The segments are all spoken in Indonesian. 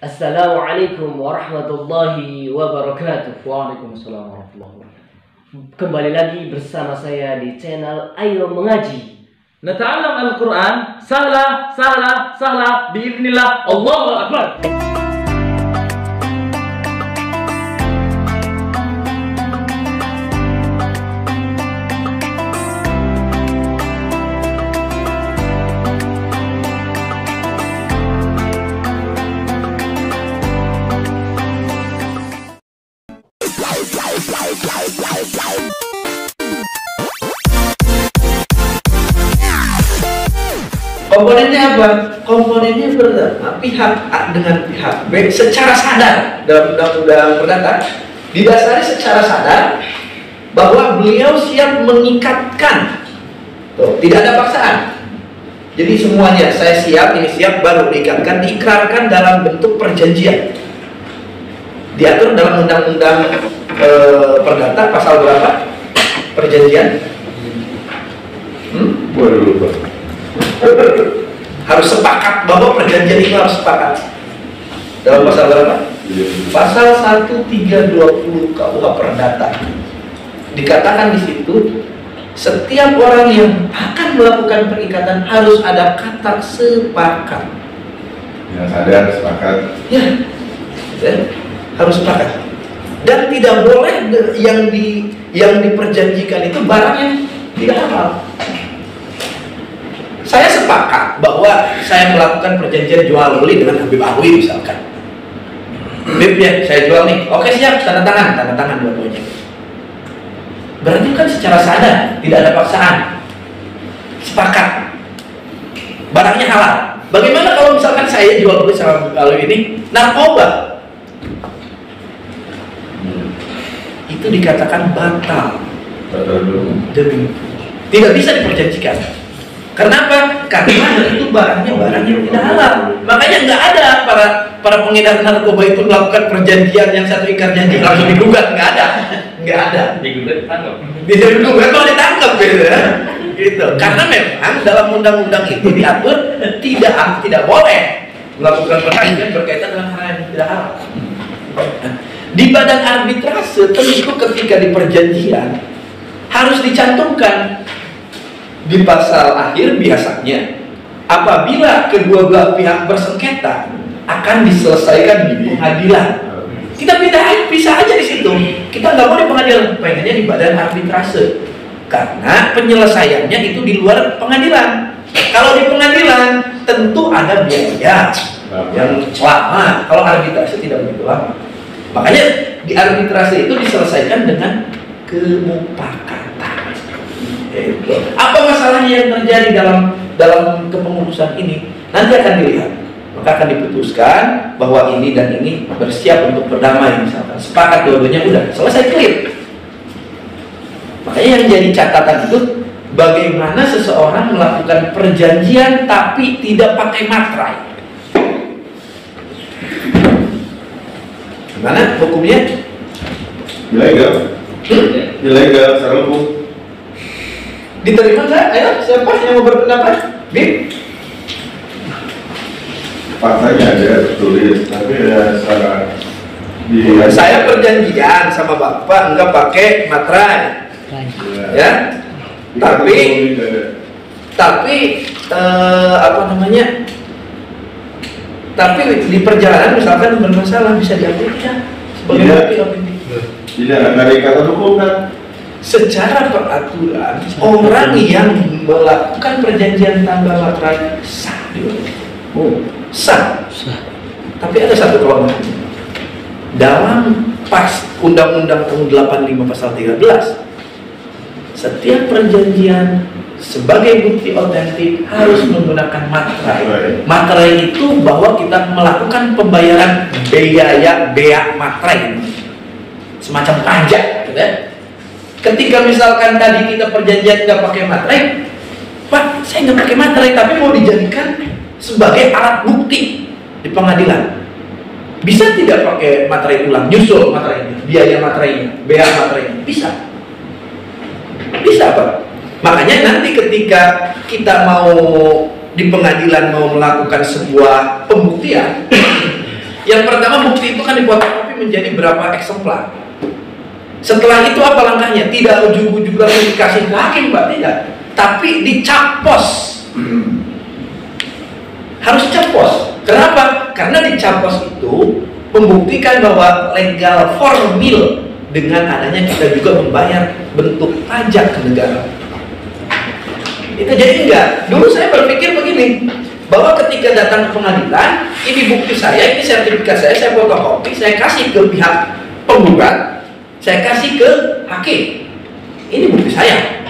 Assalamualaikum warahmatullahi wabarakatuh. Waalaikumsalam warahmatullahi wabarakatuh. Kembali lagi bersama saya di channel Ayo Mengaji. Nata'allam Al-Quran sahla sahla sahla biiznillah. Allahu Akbar. Komponennya apa? Komponennya pertama pihak A dengan pihak B secara sadar dalam undang-undang perdata didasari secara sadar bahwa beliau siap mengikatkan. Tuh, tidak ada paksaan. Jadi semuanya saya siap, ini siap, baru diikatkan, diikrarkan dalam bentuk perjanjian. Diatur dalam undang-undang perdata pasal berapa? Perjanjian? Boleh lupa. Harus sepakat bahwa perjanjian itu harus sepakat. Dalam pasal berapa? Pasal 1320 KUH Perdata. Dikatakan di situ setiap orang yang akan melakukan perikatan harus ada kata sepakat. Yang sadar sepakat. Ya, harus sepakat. Dan tidak boleh yang diperjanjikan itu barang yang tidak halal. Saya sepakat bahwa saya melakukan perjanjian jual beli dengan Habib Alwi misalkan. Habib ya, saya jual nih. Oke siap, tanda tangan dua-duanya. Berarti kan secara sadar, tidak ada paksaan. Sepakat. Barangnya halal. Bagaimana kalau misalkan saya jual beli sama Habib Alwi ini narkoba? Itu dikatakan batal. Demi tidak bisa diperjanjikan. Kenapa? Karena itu barangnya barang yang tidak halal. Makanya nggak ada para pengedar narkoba itu melakukan perjanjian yang satu ikat janji langsung digugat, nggak ada. Digugat ditangkap. Digugat kalau ditangkap gitu ya. Gitu. Karena memang dalam undang-undang itu diatur tidak boleh melakukan perjanjian berkaitan dengan hal yang tidak halal. Di badan arbitrase tentu ketika di perjanjian harus dicantumkan di pasal akhir biasanya apabila kedua belah pihak bersengketa akan diselesaikan di pengadilan. Kita bisa aja di situ. Kita nggak mau di pengadilan, pengennya di badan arbitrase karena penyelesaiannya itu di luar pengadilan. Kalau di pengadilan tentu ada biaya yang lama. Kalau arbitrase tidak begitu lama. Makanya di arbitrase itu diselesaikan dengan kemupakatan. Apa masalahnya yang terjadi dalam kepengurusan ini? Nanti akan dilihat. Maka akan diputuskan bahwa ini dan ini bersiap untuk berdamai misalkan. Sepakat dua-duanya udah selesai clear. Makanya yang jadi catatan itu bagaimana seseorang melakukan perjanjian tapi tidak pakai materai. Gimana hukumnya? Ilegal. Ilegal secara hukum. Diterima nggak? Ayo, siapa yang mau berpendapat? Bim? Faktanya ada tulis, tapi ya secara Saya perjanjian sama bapak nggak pakai materai, ya. Tapi apa namanya? Tapi di perjalanan misalkan bermasalah bisa diambil ya sebagai bukti. Tidak ada ikatan hukum kan? Secara peraturan orang yang melakukan perjanjian tanpa materai sah, sah. Tapi ada satu kelemahan dalam pas Undang-Undang tahun 85 pasal 13. Setiap perjanjian sebagai bukti otentik harus menggunakan materai. Materai itu bahwa kita melakukan pembayaran bea materai, semacam pajak, gitu ya. Ketika misalkan tadi kita perjanjian nggak pakai materai, Pak, saya nggak pakai materai, tapi mau dijadikan sebagai alat bukti di pengadilan. Bisa tidak pakai materai ulang, nyusul materainya, biaya materainya, bea materainya? Bisa Pak. Makanya nanti ketika kita mau di pengadilan mau melakukan sebuah pembuktian, Yang pertama, bukti itu kan difotokopi menjadi berapa eksemplar. Setelah itu apa langkahnya? Tidak ujug-ujug langsung dikasih ke hakim, Pak, tidak. Tapi dicap pos. Harus cap pos. Kenapa? Karena dicap pos itu membuktikan bahwa legal formil dengan adanya kita juga membayar bentuk pajak ke negara. Itu jadi enggak. Dulu saya berpikir begini, bahwa ketika datang ke pengadilan, ini bukti saya, ini sertifikat saya fotokopi, saya kasih ke pihak penggugat, saya kasih ke hakim. Ini bukti saya.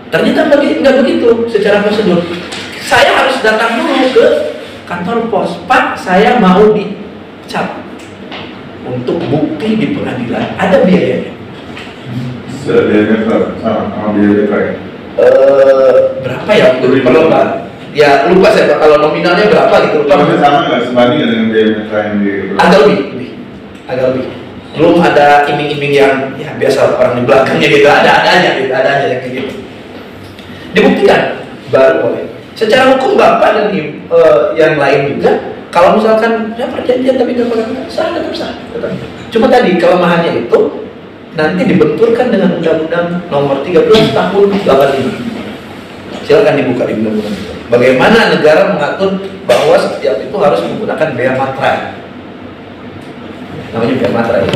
Ternyata enggak begitu secara prosedur. Saya harus datang dulu ke kantor pos. Pak, saya mau dicap. Untuk bukti di pengadilan ada biayanya. Biayanya sama biaya lain. Berapa ya? Lupa. Ya lupa saya, kalau nominalnya berapa gitu. Tapi sama nggak sebanding dengan biaya lain di? Agak lebih. Belum ada iming-iming yang ya biasa orang di belakangnya gitu. Ada aja yang kayak gitu. Dibuktikan baru boleh. Secara hukum Bapak dan yang lain juga, kalau misalkan ya perjanjian tapi nggak pakai sah, tetap sah. Cuma tadi kelemahannya itu nanti dibenturkan dengan Undang-Undang Nomor 13 Tahun 85. Silakan dibuka di undang-undang itu. Bagaimana negara mengatur bahwa setiap itu harus menggunakan bea materai. Namanya bea materai.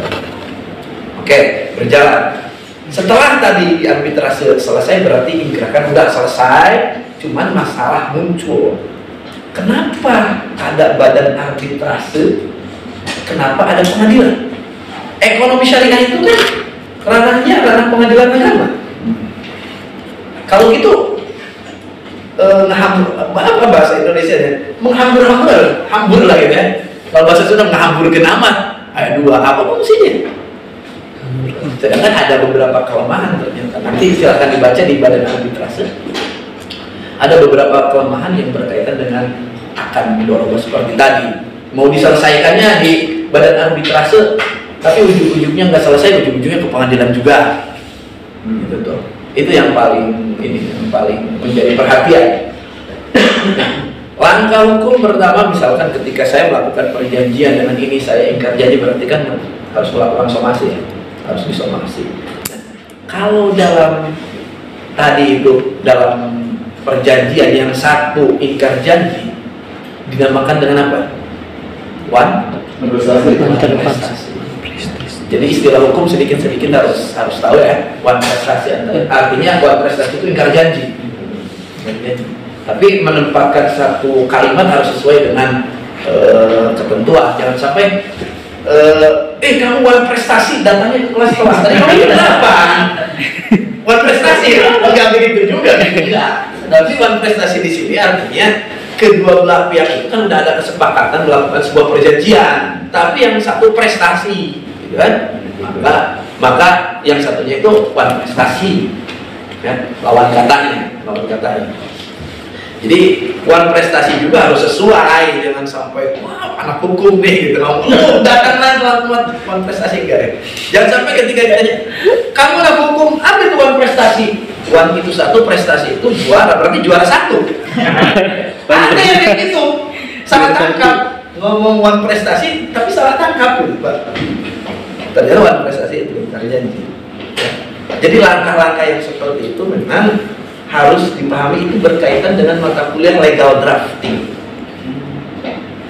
Oke, berjalan. Setelah tadi arbitrase selesai, berarti ingkrakan udah selesai. Cuman masalah muncul. Kenapa ada badan arbitrase? Kenapa ada pengadilan? Ekonomi syariah itu kan ranahnya ranah pengadilan agama. Kalau gitu apa bahasa Indonesia ya? Hambur lah gitu ya. Kalau bahasa Sunda menghamburkan amat. Ayat 2 apa fungsinya? Sedangkan ada beberapa kelemahan ternyata. Nanti silakan dibaca di badan arbitrase. Ada beberapa kelemahan yang berkaitan dengan akan mendorong seperti tadi. Mau diselesaikannya di badan arbitrase, tapi ujung-ujungnya nggak selesai, ujung-ujungnya ke pengadilan juga. Gitu tuh. Itu yang paling menjadi perhatian. Langkah hukum pertama, misalkan ketika saya melakukan perjanjian dengan ini, saya ingkar janji, berarti kan harus melakukan somasi, harus disomasi. Nah, kalau dalam tadi itu dalam perjanjian yang satu ingkar janji dinamakan dengan apa? Prestasi. Jadi istilah hukum sedikit-sedikit harus tahu ya. Prestasi artinya prestasi itu ingkar janji. Tapi menempatkan satu kalimat harus sesuai dengan ketentuan. Jangan sampai kamu prestasi datangnya ke kelas kelas. Tadi kamu kenapa? Prestasi enggak begitu juga. Enggak. Tapi prestasi di sini artinya kedua belah pihak itu kan udah ada kesepakatan melakukan sebuah perjanjian, tapi yang satu prestasi, gitu kan? Maka yang satunya itu prestasi, kan? Lawan katanya. Jadi prestasi juga harus sesuai, jangan sampai wah anak hukum nih gitu ngomong, datanglah melakukan prestasi enggak ya? Jangan sampai ketika ditanya, kamu anak hukum, apa itu prestasi? Itu satu, prestasi itu juara, berarti juara satu. Ada yang kayak gitu, salah tangkap ngomong prestasi, tapi salah tangkap gitu Pak. Ternyata prestasi itu terjadi. Jadi langkah-langkah yang seperti itu memang harus dipahami, itu berkaitan dengan mata kuliah legal drafting.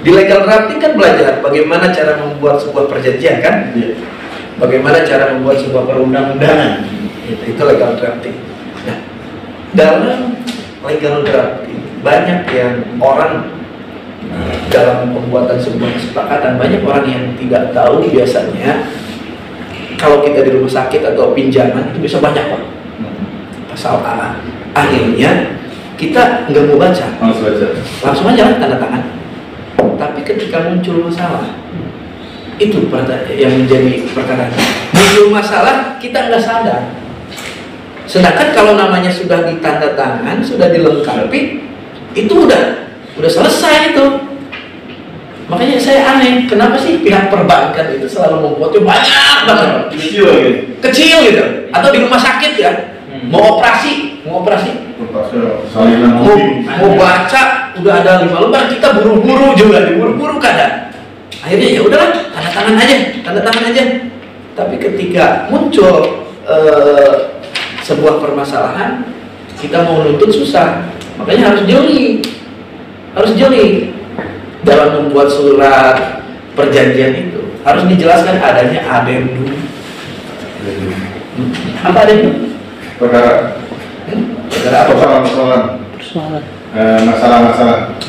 Di legal drafting kan belajar bagaimana cara membuat sebuah perjanjian kan, bagaimana cara membuat sebuah perundang-undangan. Itu legal drafting. Nah, dalam legal drafting banyak yang orang dalam pembuatan sebuah kesepakatan, banyak orang yang tidak tahu biasanya kalau kita di rumah sakit atau pinjaman itu bisa banyak Pak. Pasal A. Akhirnya kita nggak mau baca, langsung aja tanda tangan. Tapi ketika muncul masalah, itu yang menjadi perkara. Muncul masalah kita nggak sadar. Sedangkan kalau namanya sudah ditanda tangan, sudah dilengkapi, itu udah selesai itu. Makanya saya aneh, kenapa sih pihak perbankan itu selalu membuatnya banyak banget, kecil gitu, atau di rumah sakit ya, mau operasi, mau baca udah ada 5 lembar, kita buru-buru juga, diburu-buru kadang. Akhirnya ya udahlah, tanda tangan aja. Tapi ketika muncul sebuah permasalahan, kita mau nuntut susah. Makanya harus jeli dalam membuat surat perjanjian itu. Harus dijelaskan adanya adendum. Apa adendum? Perkara Perkara apa?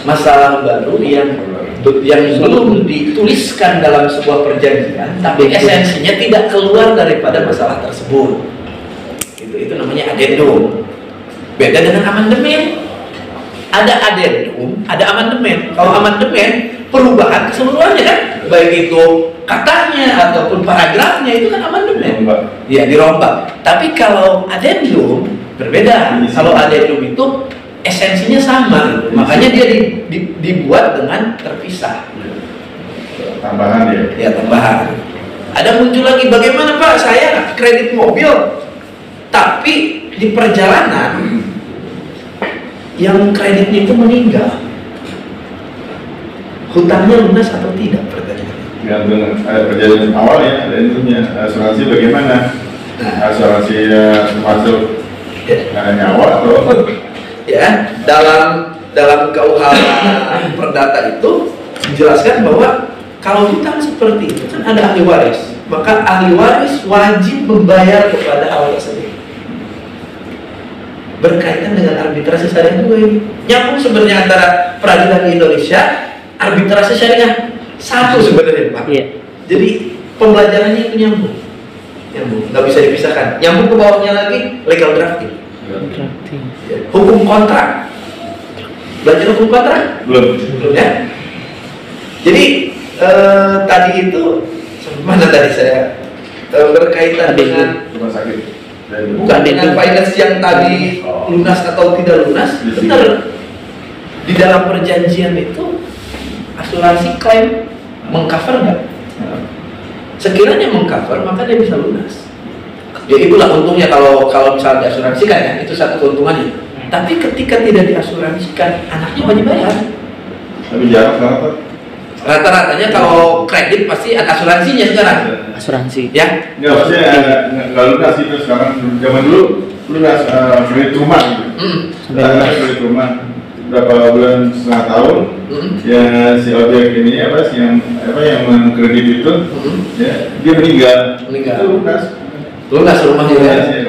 Masalah baru yang belum dituliskan dalam sebuah perjanjian, tapi esensinya tidak keluar daripada masalah tersebut. Itu namanya adendum. Beda dengan amandemen. Ada adendum, ada amandemen. Kalau amandemen perubahan keseluruhannya kan, baik itu katanya ataupun paragrafnya, itu kan amandemen. Ya, dirombak. Tapi kalau adendum berbeda. Kalau adendum itu esensinya sama, makanya dia dibuat dengan terpisah. Tambahan ya? Ya, tambahan. Ada muncul lagi, bagaimana Pak, saya kredit mobil, tapi di perjalanan yang kreditnya itu meninggal, hutangnya lunas atau tidak, pertanyaannya? Ya, dengan perjanjian awal ya, ada intinya. Asuransi bagaimana? Asuransi termasuk nyawa atau ya, dalam KUH Perdata itu dijelaskan bahwa kalau hutang seperti itu kan ada ahli waris, maka ahli waris wajib membayar kepada hal tersebut. Berkaitan dengan arbitrasi syariah juga ini. Nyambung sebenarnya antara peradilan di Indonesia, arbitrasi syariah satu sebenarnya Pak. Iya. Jadi pembelajarannya itu nyambung, nggak bisa dipisahkan. Nyambung ke bawahnya lagi legal drafting. Hukum kontrak. Belajar hukum kontrak? Belum ya? Jadi tadi itu mana tadi saya berkaitan dengan rumah sakit? bukan dengan finance yang tadi lunas atau tidak lunas. Benar. Di dalam perjanjian itu asuransi klaim mengcover nggak? Sekiranya mengcover, maka dia bisa lunas. Ya itulah untungnya kalau misalnya diasuransikan ya, itu satu keuntungannya. Tapi ketika tidak diasuransikan, anaknya wajib bayar. Tapi jarang berapa? Rata-ratanya kalau kredit pasti ada asuransinya sekarang. Asuransi. Ya? Nggak, maksudnya nggak lunas itu sekarang. Zaman dulu lunas kredit rumah gitu. Kredit rumah berapa bulan, setengah tahun. Ya si objek ini yang mengkredit itu, ya dia meninggal. Itu Lunas rumahnya ya.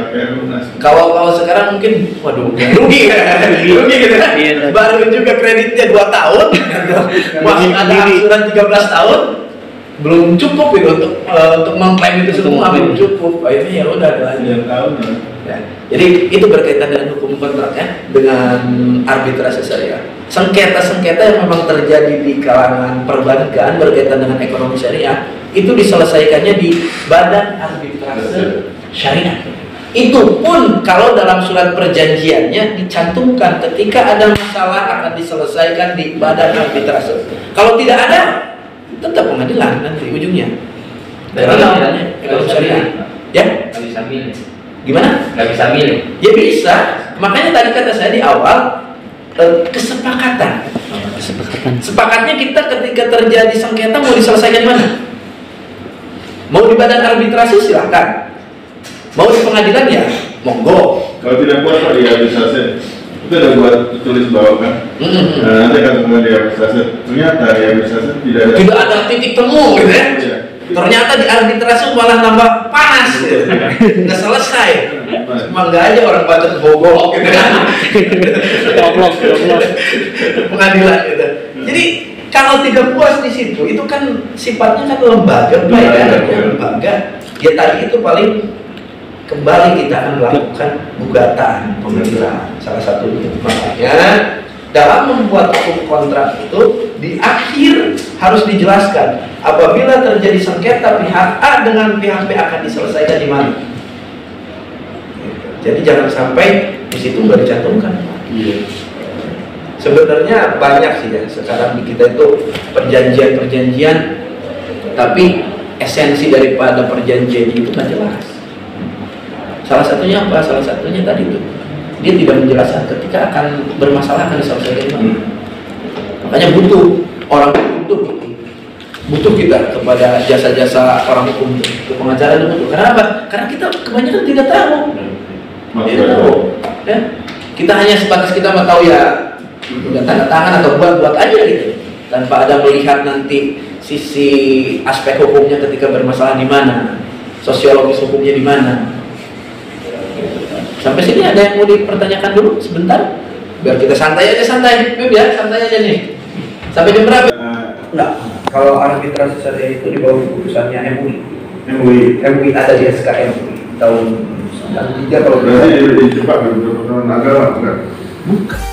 Kalau sekarang mungkin, waduh, rugi gitu kan. Baru juga kreditnya 2 tahun, masih ada angsuran 13 tahun, belum cukup gitu untuk mengklaim itu semua, belum cukup. Akhirnya ya udah ada lagi. Ya. Jadi itu berkaitan dengan hukum kontrak ya, dengan arbitrasi syariah. Sengketa-sengketa yang memang terjadi di kalangan perbankan berkaitan dengan ekonomi syariah itu diselesaikannya di Badan Arbitrase Syariah. Itu pun kalau dalam surat perjanjiannya dicantumkan ketika ada masalah akan diselesaikan di Badan Arbitrase. Kalau tidak ada, tetap pengadilan nanti ujungnya. Dalam ekonomi syariah. Ya? Nggak bisa milih. Gimana? Nggak bisa milih. Ya bisa. Makanya tadi kata saya di awal, kesepakatan. Sepakatnya kita ketika terjadi sengketa mau diselesaikan mana? Mau di badan arbitrasi silahkan. Mau di pengadilan ya monggo. Kalau tidak puas Pak di arbitrase, itu ada buat tulis bawah kan. Nanti akan kemudian di arbitrase, ternyata di arbitrase tidak ada titik temu gitu ya. Iya. Ternyata di arbitrase malah nambah panas gitu. Nggak selesai. Emang nggak aja orang baca bogol gitu kan. Goblok. Pengadilan gitu. Jadi kalau tidak puas di situ, itu kan sifatnya kan lembaga, lembaga. Ya tadi itu paling kembali kita akan melakukan gugatan pengadilan. Salah satunya. Makanya dalam membuat hukum kontrak itu di akhir harus dijelaskan apabila terjadi sengketa pihak A dengan pihak B akan diselesaikan di mana. Jadi jangan sampai di situ nggak dicantumkan. Sebenarnya banyak sih ya sekarang di kita itu perjanjian, tapi esensi daripada perjanjian itu nggak jelas. Salah satunya apa? Salah satunya tadi itu dia tidak menjelaskan ketika akan bermasalah akan diselesaikan. Makanya butuh orang butuh butuh kita kepada jasa-jasa orang hukum itu, pengacara itu butuh. Kenapa? Karena kita kebanyakan tidak tahu. Tidak tahu. Ya? Kita hanya sebatas kita mau tahu ya, udah tanda tangan atau buat aja gitu, tanpa ada melihat nanti sisi aspek hukumnya ketika bermasalah di mana, sosiologis hukumnya di mana. Sampai sini ada yang mau dipertanyakan dulu sebentar, biar kita santai aja, santai aja nih. Sampai jam berapa? Enggak. Kalau arbitrase syariah itu di bawah keputusannya MUI ada di SKM tahun 93 kalau berarti di Jepang agama enggak? Bukan.